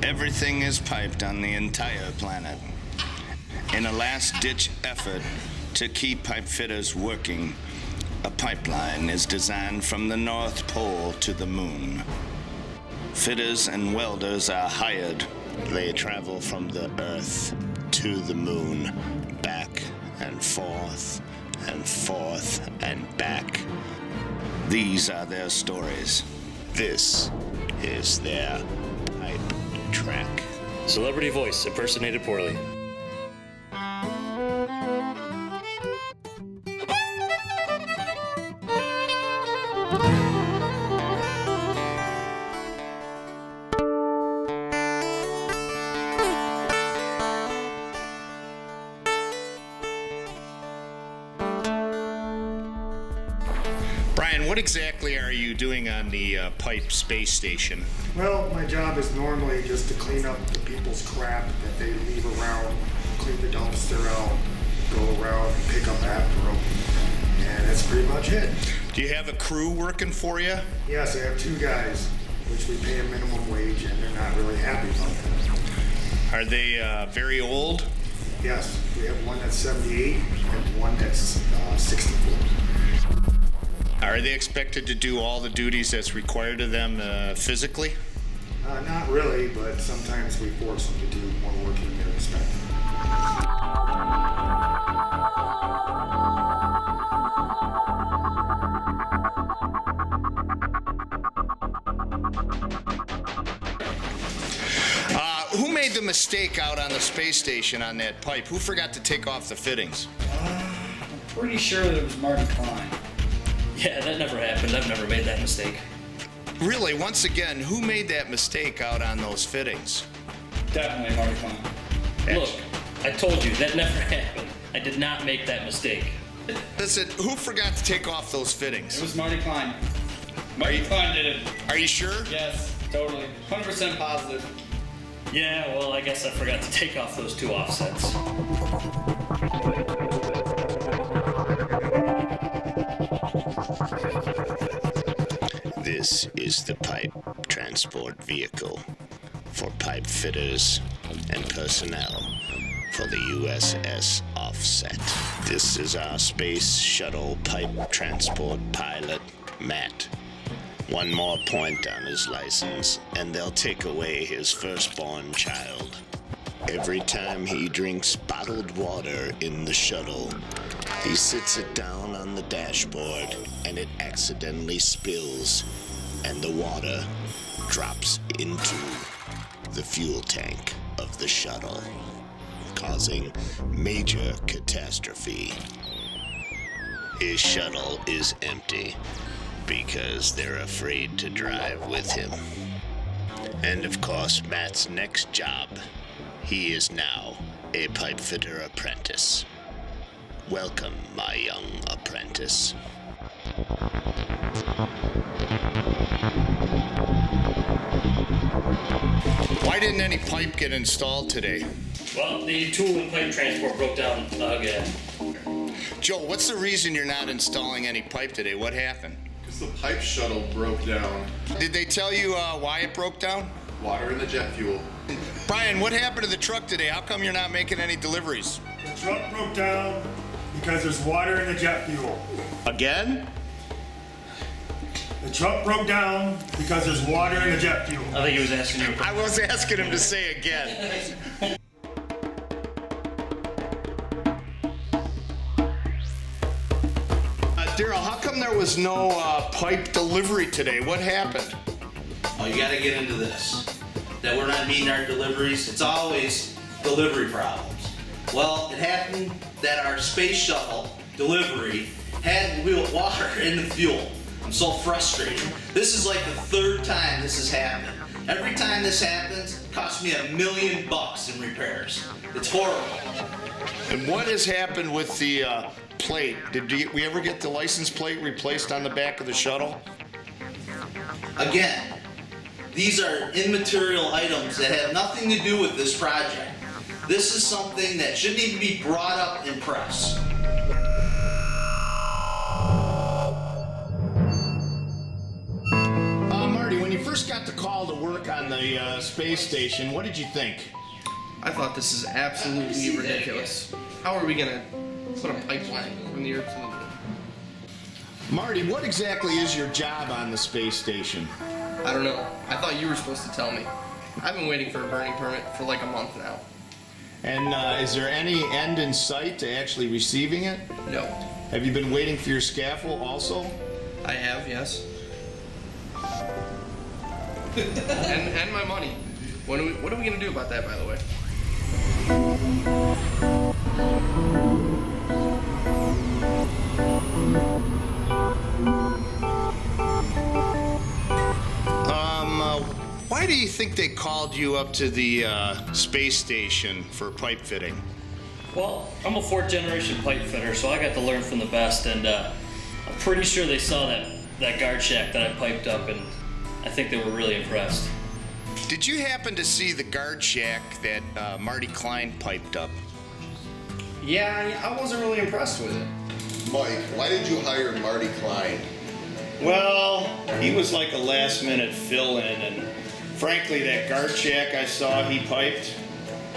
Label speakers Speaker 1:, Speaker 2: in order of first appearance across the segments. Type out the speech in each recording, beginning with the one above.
Speaker 1: Everything is piped on the entire planet. In a last-ditch effort to keep pipe fitters working, a pipeline is designed from the North Pole to the moon. Fitters and welders are hired. They travel from the Earth to the moon, back and forth and forth and back. These are their stories. This is their pipe track.
Speaker 2: Celebrity voice impersonated poorly.
Speaker 1: Brian, what exactly are you doing on the pipe space station?
Speaker 3: Well, my job is normally just to clean up the people's crap that they leave around, clean the dumpster out, go around and pick up after them, and that's pretty much it.
Speaker 1: Do you have a crew working for you?
Speaker 3: Yes, I have 2 guys, which we pay a minimum wage, and they're not really happy about that.
Speaker 1: Are they very old?
Speaker 3: Yes, we have one that's 78 and one that's 64.
Speaker 1: Are they expected to do all the duties that's required of them physically?
Speaker 3: Not really, but sometimes we force them to do more work than they're expected.
Speaker 1: Who made the mistake out on the space station on that pipe? Who forgot to take off the fittings?
Speaker 4: I'm pretty sure that it was Marty Klein.
Speaker 2: Yeah, that never happened. I've never made that mistake.
Speaker 1: Really, once again, who made that mistake out on those fittings?
Speaker 4: Definitely Marty Klein.
Speaker 2: Look, I told you, that never happened. I did not make that mistake.
Speaker 1: Listen, who forgot to take off those fittings?
Speaker 4: It was Marty Klein. Marty Klein did it.
Speaker 1: Are you sure?
Speaker 4: Yes, totally. 100% positive.
Speaker 2: Yeah, well, I guess I forgot to take off those 2 offsets.
Speaker 1: This is the pipe transport vehicle for pipe fitters and personnel for the USS Offset. This is our space shuttle pipe transport pilot, Matt. 1 more point on his license, and they'll take away his firstborn child. Every time he drinks bottled water in the shuttle, he sits it down on the dashboard, and it accidentally spills, and the water drops into the fuel tank of the shuttle, causing major catastrophe. His shuttle is empty because they're afraid to drive with him. And of course, Matt's next job, he is now a pipe fitter apprentice. Welcome, my young apprentice. Why didn't any pipe get installed today?
Speaker 2: Well, the tool and pipe transport broke down again.
Speaker 1: Joe, what's the reason you're not installing any pipe today? What happened?
Speaker 5: Because the pipe shuttle broke down.
Speaker 1: Did they tell you why it broke down?
Speaker 5: Water in the jet fuel.
Speaker 1: Brian, what happened to the truck today? How come you're not making any deliveries?
Speaker 3: The truck broke down because there's water in the jet fuel.
Speaker 1: Again?
Speaker 3: The truck broke down because there's water in the jet fuel.
Speaker 2: I think he was asking you.
Speaker 1: I was asking him to say again. Daryl, how come there was no pipe delivery today? What happened?
Speaker 6: Oh, you gotta get into this. That we're not meeting our deliveries. It's always delivery problems. Well, it happened that our space shuttle delivery had water in the fuel. I'm so frustrated. This is like the 3rd time this has happened. Every time this happens, it costs me $1 million in repairs. It's horrible.
Speaker 1: And what has happened with the plate? Did we ever get the license plate replaced on the back of the shuttle?
Speaker 6: Again, these are immaterial items that have nothing to do with this project. This is something that shouldn't even be brought up in press.
Speaker 1: Marty, when you first first got the call to work on the space station, what did you think?
Speaker 7: I thought this is absolutely ridiculous. How are we gonna put a pipeline from the Earth to the Moon?
Speaker 1: Marty, what exactly is your job on the space station?
Speaker 7: I don't know. I thought you were supposed to tell me. I've been waiting for a burning permit for like a month now.
Speaker 1: And is there any end in sight to actually receiving it?
Speaker 7: No.
Speaker 1: Have you been waiting for your scaffold also?
Speaker 7: I have, yes. and my money. What are we gonna do about that, by the way?
Speaker 1: Why do you think they called you up to the space station for pipe fitting?
Speaker 2: Well, I'm a 4th generation pipe fitter, so I got to learn from the best, and I'm pretty sure they saw that guard shack that I piped up, and I think they were really impressed.
Speaker 1: Did you happen to see the guard shack that Marty Klein piped up?
Speaker 7: Yeah, I wasn't really impressed with it.
Speaker 5: Mike, why did you hire Marty Klein?
Speaker 1: Well, he was like a last minute fill-in, and frankly, that guard shack I saw he piped,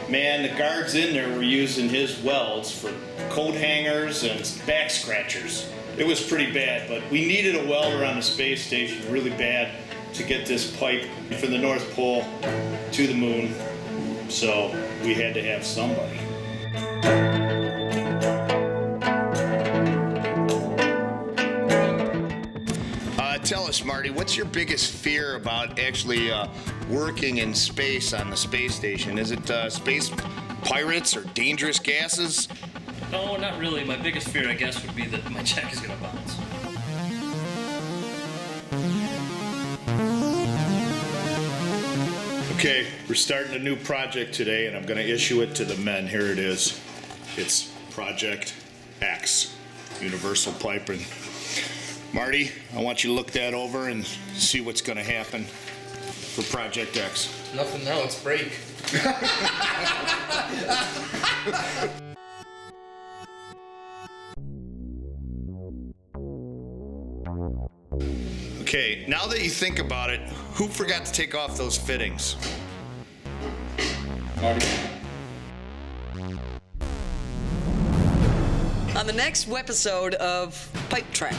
Speaker 1: man, the guards in there were using his welds for coat hangers and back scratchers. It was pretty bad, but we needed a welder on the space station really bad to get this pipe from the North Pole to the moon, so we had to have somebody. Tell us, Marty, what's your biggest fear about actually working in space on the space station? Is it space pirates or dangerous gases?
Speaker 2: No, not really. My biggest fear, I guess, would be that my check is going to bounce.
Speaker 1: Okay, we're starting a new project today, and I'm going to issue it to the men. Here it is. It's Project X, Universal Piping. Marty, I want you to look that over and see what's going to happen for Project X.
Speaker 7: Nothing now, it's break.
Speaker 1: Okay, now that you think about it, who forgot to take off those fittings?
Speaker 4: Marty.
Speaker 8: On the next episode of Pipe Trek.